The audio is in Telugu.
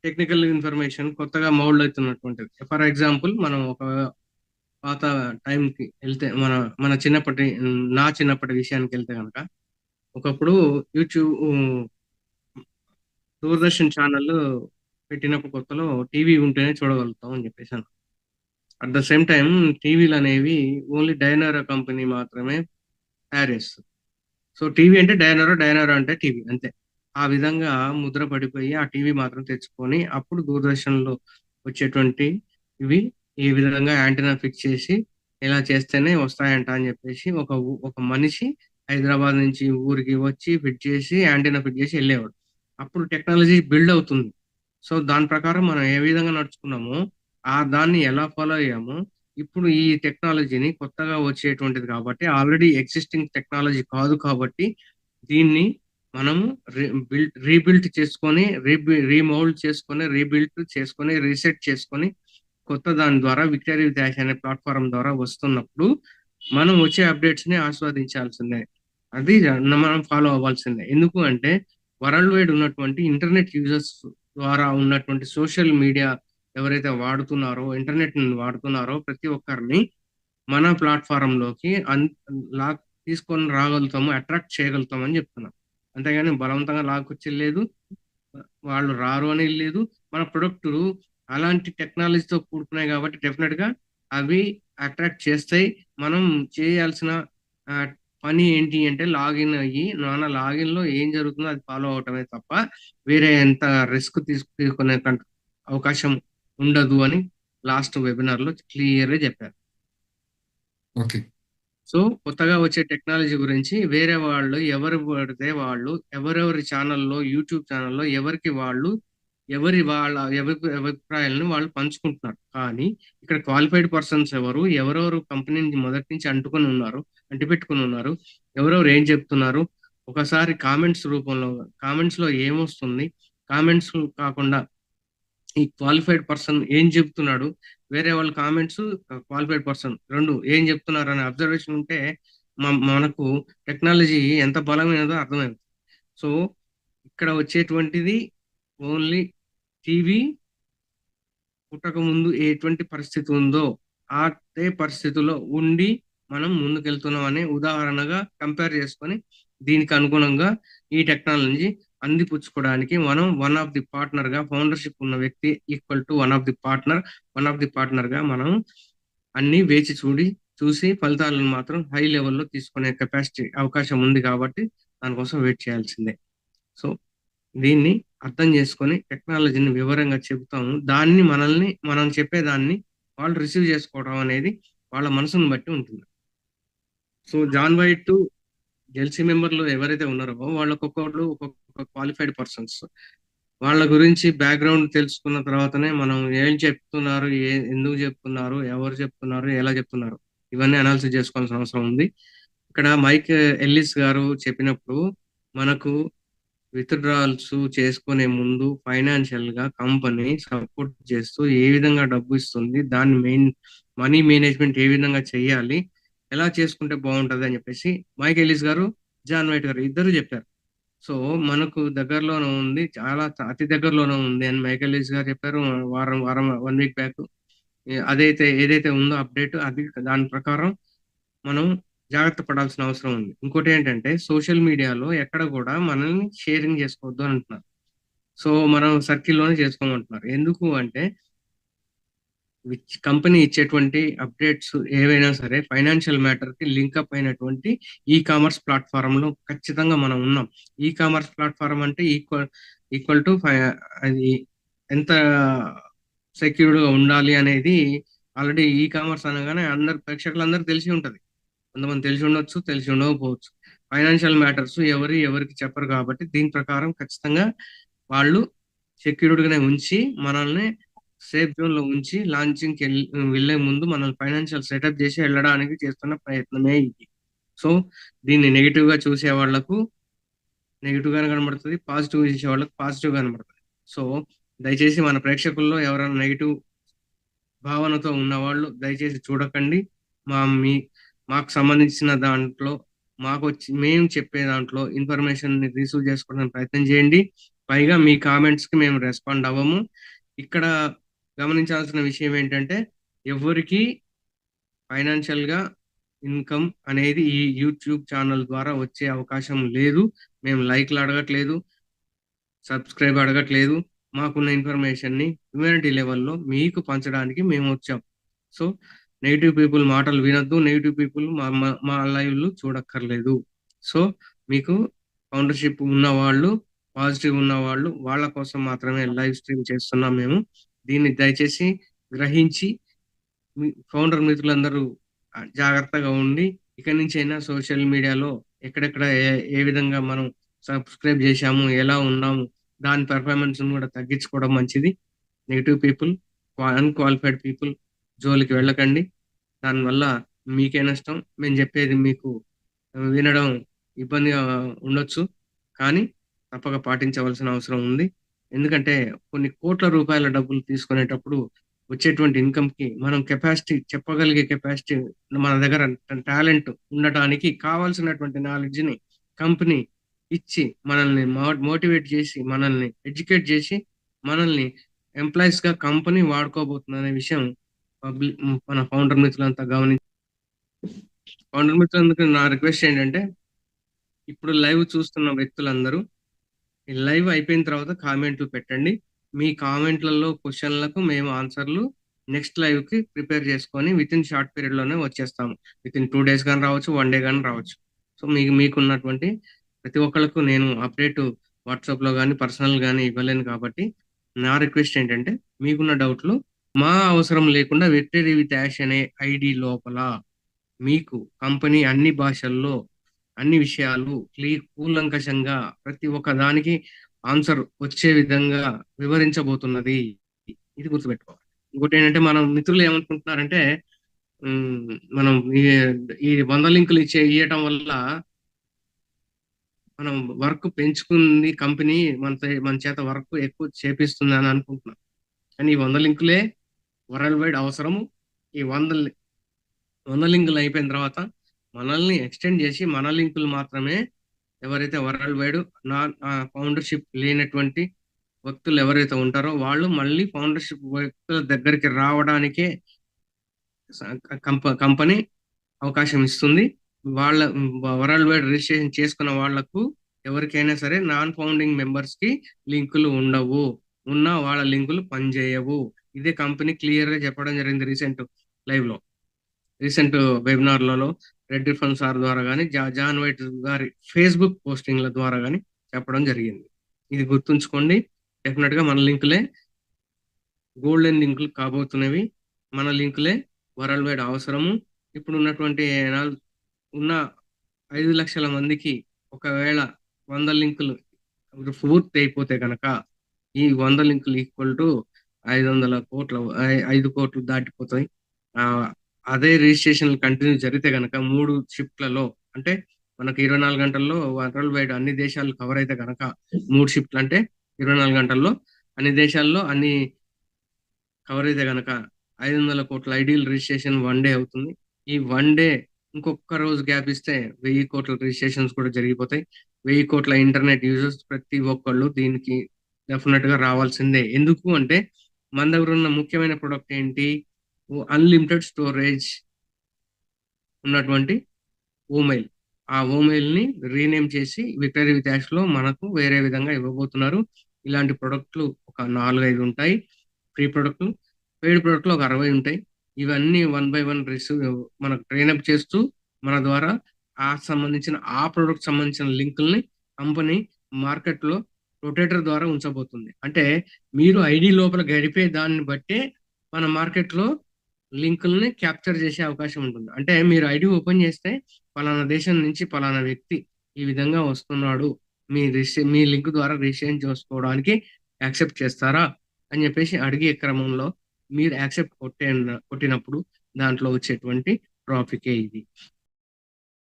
టెక్నికల్ ఇన్ఫర్మేషన్ కొత్తగా మౌల్డ్ అవుతున్నటువంటిది. ఫర్ ఎగ్జాంపుల్ మనం ఒక పాత టైంకి వెళ్తే మన చిన్నప్పటి నా చిన్నప్పటి విషయానికి వెళ్తే కనుక ఒకప్పుడు యూట్యూబ్ దూరదర్శన్ ఛానల్ పెట్టినప్పుడు కొత్తలో టీవీ ఉంటేనే చూడగలుగుతాం అని చెప్పేసాను. అట్ ద సేమ్ టైం టీవీలు అనేవి ఓన్లీ డైనోరా కంపెనీ మాత్రమే తయారు చేస్తుంది. సో టీవీ అంటే డైనోరా, డైనోరా అంటే టీవీ అంతే. ఆ విధంగా ముద్ర పడిపోయి ఆ టీవీ మాత్రం తెచ్చుకొని అప్పుడు దూరదర్శన్లో వచ్చేటువంటి ఇవి ఈ విధంగా యాంటీనా ఫిక్స్ చేసి ఇలా చేస్తేనే వస్తాయంట అని చెప్పేసి ఒక మనిషి హైదరాబాద్ నుంచి ఊరికి వచ్చి ఫిట్ చేసి యాంటీనా ఫిట్ చేసి వెళ్ళేవాడు. అప్పుడు టెక్నాలజీ బిల్డ్ అవుతుంది. సో దాని ప్రకారం మనం ఏ విధంగా నడుచుకున్నామో దాన్ని ఎలా ఫాలో అయ్యామో ఇప్పుడు ఈ టెక్నాలజీని కొత్తగా వచ్చేటువంటిది కాబట్టి ఆల్రెడీ ఎగ్జిస్టింగ్ టెక్నాలజీ కాదు కాబట్టి దీన్ని మనము రీబిల్ట్ చేసుకొని రీమౌల్డ్ చేసుకొని రీబిల్ట్ చేసుకొని రీసెట్ చేసుకొని కొత్త దాని ద్వారా విక్టరీ డాష్ అనే ప్లాట్ఫామ్ ద్వారా వస్తున్నప్పుడు మనం వచ్చే అప్డేట్స్ ని ఆస్వాదించాల్సిందే. అది మనం ఫాలో అవ్వాల్సిందే. ఎందుకు అంటే వరల్డ్ వైడ్ ఉన్నటువంటి ఇంటర్నెట్ యూజర్స్ ద్వారా ఉన్నటువంటి సోషల్ మీడియా ఎవరైతే వాడుతున్నారో ఇంటర్నెట్ వాడుతున్నారో ప్రతి ఒక్కరిని మన ప్లాట్ఫారం లోకి లాక్ తీసుకొని రాగలుగుతాము, అట్రాక్ట్ చేయగలుగుతాం అని చెప్తున్నాం. అంతేగాని బలవంతంగా లాక్కొచ్చి లేదు, వాళ్ళు రారు అని లేదు. మన ప్రొడక్ట్ అలాంటి టెక్నాలజీతో కూడుకున్నాయి కాబట్టి డెఫినెట్ గా అవి అట్రాక్ట్ చేస్తాయి. మనం చేయాల్సిన ఆ, పని ఏంటి అంటే లాగిన్ అయ్యి మన లాగిన్ లో ఏం జరుగుతుందో అది ఫాలో అవటమే తప్ప వేరే ఎంత రిస్క్ తీసుకునే అవకాశం ఉండదు అని లాస్ట్ వెబినార్ లో క్లియర్ గా చెప్పారు. ఓకే. సో కొత్తగా వచ్చే టెక్నాలజీ గురించి వేరే వాళ్ళు ఎవరు పడితే వాళ్ళు ఎవరెవరి ఛానల్లో యూట్యూబ్ ఛానల్లో ఎవరికి వాళ్ళు వాళ్ళ అభిప్రాయాలను వాళ్ళు పంచుకుంటున్నారు. కానీ ఇక్కడ క్వాలిఫైడ్ పర్సన్స్ ఎవరెవరు కంపెనీని మొదటి నుంచి అంటిపెట్టుకుని ఉన్నారు, ఎవరెవరు ఏం చెప్తున్నారు, ఒకసారి కామెంట్స్ లో ఏమొస్తుంది, కామెంట్స్ కాకుండా ఈ క్వాలిఫైడ్ పర్సన్ ఏం చెప్తున్నాడు, వేరే వాళ్ళ కామెంట్స్, క్వాలిఫైడ్ పర్సన్ రెండు ఏం చెప్తున్నారు అనే అబ్జర్వేషన్ ఉంటే మనకు టెక్నాలజీ ఎంత బలమైనదో అర్థమైంది. సో ఇక్కడ వచ్చేటువంటిది ఓన్లీ టీవీ పుట్టక ముందు ఎటువంటి పరిస్థితి ఉందో అదే పరిస్థితిలో ఉండి మనం ముందుకెళ్తున్నాం అనే ఉదాహరణగా కంపేర్ చేసుకొని దీనికి అనుగుణంగా ఈ టెక్నాలజీ అందిపుచ్చుకోవడానికి మనం వన్ ఆఫ్ ది పార్ట్నర్ గా ఫౌండర్షిప్ ఉన్న వ్యక్తి equal to one of the partner గా మనం అన్ని వేచి చూసి ఫలితాలను మాత్రం హై లెవెల్లో తీసుకునే కెపాసిటీ అవకాశం ఉంది కాబట్టి దానికోసం వెయిట్ చేయాల్సిందే. సో దీన్ని అర్థం చేసుకొని టెక్నాలజీని వివరంగా చెబుతాము, మనం చెప్పేదాన్ని వాళ్ళు రిసీవ్ చేసుకోవడం అనేది వాళ్ళ మనసును బట్టి ఉంటుంది. సో జాన్ వైట్ జెల్సీ మెంబర్లు ఎవరైతే ఉన్నారో ఒక్కొక్క క్వాలిఫైడ్ పర్సన్స్. వాళ్ళ గురించి బ్యాక్గ్రౌండ్ తెలుసుకున్న తర్వాతనే మనం ఏం చెప్తున్నారు, ఎందుకు చెప్తున్నారు, ఎవరు చెప్తున్నారు, ఎలా చెప్తున్నారు, ఇవన్నీ అనాలిసిస్ చేసుకోవాల్సిన అవసరం ఉంది. ఇక్కడ మైక్ ఎల్లిస్ గారు చెప్పినప్పుడు మనకు విత్డ్రాల్స్ చేసుకునే ముందు ఫైనాన్షియల్ గా కంపెనీ సపోర్ట్ చేస్తూ ఏ విధంగా డబ్బు ఇస్తుంది, మనీ మేనేజ్మెంట్ ఏ విధంగా చేయాలి, ఎలా చేసుకుంటే బాగుంటది అని చెప్పేసి మైక్ ఎలిస్ గారు, జాన్ వైట్ గారు ఇద్దరు చెప్పారు. సో మనకు దగ్గరలోనే ఉంది, చాలా అతి దగ్గరలోనే ఉంది అని మైక్ ఎలిస్ గారు చెప్పారు. వారం వారం 1 వీక్ బ్యాక్ ఏదైతే ఉందో అప్డేట్ అది దాని ప్రకారం మనం జాగ్రత్త పడాల్సిన అవసరం ఉంది. ఇంకోటి ఏంటంటే సోషల్ మీడియాలో ఎక్కడ కూడా మనల్ని షేరింగ్ చేసుకోవద్దు అని అంటున్నారు. సో మనం సర్కిల్లోనే చేసుకోమంటున్నారు. ఎందుకు అంటే కంపెనీ ఇచ్చేటువంటి అప్డేట్స్ ఏవైనా సరే ఫైనాన్షియల్ మ్యాటర్ కి లింకప్ అయినటువంటి ఈ కామర్స్ ప్లాట్ఫామ్ లో ఖచ్చితంగా మనం ఉన్నాం. ఈ కామర్స్ ప్లాట్ఫామ్ అంటే ఈక్వల్ టు అది ఎంత సెక్యూర్డ్ గా ఉండాలి అనేది ఆల్రెడీ ఈ కామర్స్ అనగానే ప్రేక్షకులందరూ తెలిసి ఉంటది. కొంతమంది తెలిసి ఉండొచ్చు, తెలిసి ఉండకపోవచ్చు. ఫైనాన్షియల్ మ్యాటర్స్ ఎవరికి చెప్పరు కాబట్టి దీని ప్రకారం ఖచ్చితంగా వాళ్ళు సెక్యూర్డ్ గానే ఉంచి మనల్ని సేఫ్ జోన్ లో ఉంచి లాంచింగ్ వెళ్లే ముందు మనల్ని ఫైనాన్షియల్ సెటప్ చేసి వెళ్ళడానికి చేస్తున్న ప్రయత్నమే ఇది. సో దీన్ని నెగిటివ్ గా చూసే వాళ్లకు నెగిటివ్ గానే కనబడుతుంది, పాజిటివ్ చేసే వాళ్ళకి పాజిటివ్ గా కనబడుతుంది. సో దయచేసి మన ప్రేక్షకుల్లో ఎవరైనా నెగిటివ్ భావనతో ఉన్నవాళ్ళు దయచేసి చూడకండి. మా మీ మాకు సంబంధించిన దాంట్లో మేము చెప్పే దాంట్లో ఇన్ఫర్మేషన్ రిసీవ్ చేసుకోవడానికి ప్రయత్నం చేయండి. పైగా మీ కామెంట్స్కి మేము రెస్పాండ్ అవ్వము. ఇక్కడ గమనించాల్సిన విషయం ఏంటంటే ఎవరికి ఫైనాన్షియల్గా ఇన్కమ్ అనేది ఈ యూట్యూబ్ ఛానల్ ద్వారా వచ్చే అవకాశం లేదు. మేము లైక్లు అడగట్లేదు, సబ్స్క్రైబ్ అడగట్లేదు. మాకున్న ఇన్ఫర్మేషన్ని హ్యుమానిటీ లెవెల్లో మీకు పంచడానికి మేము వచ్చాం. సో నెగిటివ్ పీపుల్ మాటలు వినొద్దు, నెగిటివ్ పీపుల్ మా లైవ్లు చూడక్కర్లేదు. సో మీకు ఫౌండర్షిప్ ఉన్నవాళ్ళు, పాజిటివ్ ఉన్నవాళ్ళు, వాళ్ళ కోసం మాత్రమే లైవ్ స్ట్రీమ్ చేస్తున్నాం మేము. దీన్ని దయచేసి గ్రహించి మీ ఫౌండర్ మిత్రులందరూ జాగ్రత్తగా ఉండి ఇక నుంచి అయినా సోషల్ మీడియాలో ఎక్కడెక్కడ ఏ విధంగా మనం సబ్స్క్రైబ్ చేశాము, ఎలా ఉన్నాము, దాని పెర్ఫార్మెన్స్ కూడా తగ్గించుకోవడం మంచిది. నెగిటివ్ పీపుల్, అన్క్వాలిఫైడ్ పీపుల్ జోలికి వెళ్ళకండి. దానివల్ల మీకే నష్టం. మేము చెప్పేది మీకు వినడం ఇబ్బందిగా ఉండొచ్చు, కానీ తప్పక పాటించవలసిన అవసరం ఉంది. ఎందుకంటే కొన్ని కోట్ల రూపాయల డబ్బులు తీసుకునేటప్పుడు వచ్చేటువంటి ఇన్కమ్కి మనం కెపాసిటీ, చెప్పగలిగే కెపాసిటీ, మన దగ్గర టాలెంట్ ఉండటానికి కావాల్సినటువంటి నాలెడ్జ్ని కంపెనీ ఇచ్చి మనల్ని మోటివేట్ చేసి, మనల్ని ఎడ్యుకేట్ చేసి, మనల్ని ఎంప్లాయీస్గా కంపెనీ వాడుకోబోతుంది అనే విషయం మన ఫౌండర్ మిత్రులంతా గమనించి, ఫౌండర్ మిత్రులందరికీ నా రిక్వెస్ట్ ఏంటంటే ఇప్పుడు లైవ్ చూస్తున్న వ్యక్తులందరూ ఈ లైవ్ అయిపోయిన తర్వాత కామెంట్లు పెట్టండి. మీ కామెంట్లలో క్వశ్చన్లకు మేము ఆన్సర్లు నెక్స్ట్ లైవ్ కి ప్రిపేర్ చేసుకొని విత్ ఇన్ షార్ట్ పీరియడ్ లోనే వచ్చేస్తాము. విత్ ఇన్ 2 days కానీ రావచ్చు, 1 day కానీ రావచ్చు. సో మీకున్నటువంటి ప్రతి ఒక్కళ్ళకు నేను అప్డేట్ వాట్సాప్ లో కానీ పర్సనల్ కానీ ఇవ్వలేను కాబట్టి నా రిక్వెస్ట్ ఏంటంటే మీకున్న డౌట్లు మా అవసరం లేకుండా వెటరీ విత్ యాష్ అనే ఐడి లోపల మీకు కంపెనీ అన్ని భాషల్లో అన్ని విషయాలు కూలంకషంగా ప్రతి ఒక్క దానికి ఆన్సర్ వచ్చే విధంగా వివరించబోతున్నది. ఇది గుర్తుపెట్టుకోవాలి. ఇంకోటి ఏంటంటే మనం మిత్రులు ఏమనుకుంటున్నారంటే మనం ఈ 100 లింకులు ఇవ్వటం వల్ల మనం వర్క్ పెంచుకుంది, కంపెనీ మన చేత వర్క్ ఎక్కువ చేపిస్తుంది అని అనుకుంటున్నాం. కానీ ఈ 100 లింకులే వరల్డ్ వైడ్ అవసరము. ఈ 100 లింకులు అయిపోయిన తర్వాత మనల్ని ఎక్స్టెండ్ చేసి మన లింకులు మాత్రమే ఎవరైతే వరల్డ్ వైడ్ ఫౌండర్షిప్ లేనటువంటి వ్యక్తులు ఎవరైతే ఉంటారో వాళ్ళు మళ్ళీ ఫౌండర్షిప్ వ్యక్తుల దగ్గరికి రావడానికే కంపెనీ అవకాశం ఇస్తుంది. వాళ్ళ వరల్డ్ వైడ్ రిజిస్ట్రేషన్ చేసుకున్న వాళ్లకు ఎవరికైనా సరే నాన్ ఫౌండింగ్ మెంబర్స్ కి లింకులు ఉండవు, ఉన్న వాళ్ళ లింకులు పనిచేయవు. ఇదే కంపెనీ క్లియర్ గా చెప్పడం జరిగింది రీసెంట్ వెబినార్లలో రెడ్ రిఫన్ సార్ ద్వారా కానీ జాన్ వైట్ గారి ఫేస్బుక్ పోస్టింగ్ల ద్వారా కానీ చెప్పడం జరిగింది. ఇది గుర్తుంచుకోండి. డెఫినెట్ గా మన లింకులే గోల్డెన్ లింకులు కాబోతున్నవి. మన లింకులే వరల్డ్ వైడ్ అవసరము. ఇప్పుడు ఉన్నటువంటి ఉన్న 5 లక్షల మందికి ఒకవేళ 100 లింకులు పూర్తి అయిపోతే కనుక ఈ 100 లింకులు ఈక్వల్ టు 500 కోట్ల 5 కోట్లు దాటిపోతాయి. అదే రిజిస్ట్రేషన్ కంటిన్యూ జరిగితే కనుక 3 షిఫ్ట్లలో, అంటే మనకు 24 గంటల్లో వరల్డ్ వైడ్ అన్ని దేశాలు కవర్ అయితే కనుక 3 షిఫ్ట్లు అంటే 24 గంటల్లో అన్ని దేశాల్లో అన్ని కవర్ అయితే కనుక 500 కోట్ల ఐడియల్ రిజిస్ట్రేషన్ 1 day అవుతుంది. ఈ 1 day ఇంకొక రోజు గ్యాప్ ఇస్తే 1000 కోట్ల రిజిస్ట్రేషన్స్ కూడా జరిగిపోతాయి. 1000 కోట్ల ఇంటర్నెట్ యూజర్స్ ప్రతి ఒక్కళ్ళు దీనికి డెఫినెట్ గా రావాల్సిందే. ఎందుకు అంటే మన దగ్గర ఉన్న ముఖ్యమైన ప్రొడక్ట్ ఏంటి? అన్లిమిటెడ్ స్టోరేజ్ ఉన్నటువంటి ఓమెయిల్. ఆ ఓమెయిల్ ని రీనేమ్ చేసి విక్టరీ విత్ యాష్ లో మనకు వేరే విధంగా ఇవ్వబోతున్నారు. ఇలాంటి ప్రొడక్ట్లు ఒక 4-5 ఉంటాయి. ఫ్రీ ప్రొడక్ట్లు, పెయిడ్ ప్రొడక్ట్లు ఒక 60 ఉంటాయి. ఇవన్నీ 1 by 1 మనకు ట్రైన్అప్ చేస్తూ మన ద్వారా ఆ ప్రొడక్ట్ సంబంధించిన లింకుల్ని కంపెనీ మార్కెట్ లో రొటేటర్ ద్వారా ఉంచబోతుంది. అంటే మీరు ఐడి లోపల గడిపే దాన్ని బట్టే మన మార్కెట్ లో లింకుల్ని క్యాప్చర్ చేసే అవకాశం ఉంటుంది. అంటే మీరు ఐడి ఓపెన్ చేస్తే పలానా దేశం నుంచి పలానా వ్యక్తి ఈ విధంగా వస్తున్నాడు, మీ లింక్ ద్వారా రిజిస్ట్రేషన్ చేసుకోవడానికి యాక్సెప్ట్ చేస్తారా అని చెప్పేసి అడిగే క్రమంలో మీరు యాక్సెప్ట్ కొట్టినప్పుడు దాంట్లో వచ్చేటువంటి ట్రాఫికే ఇది.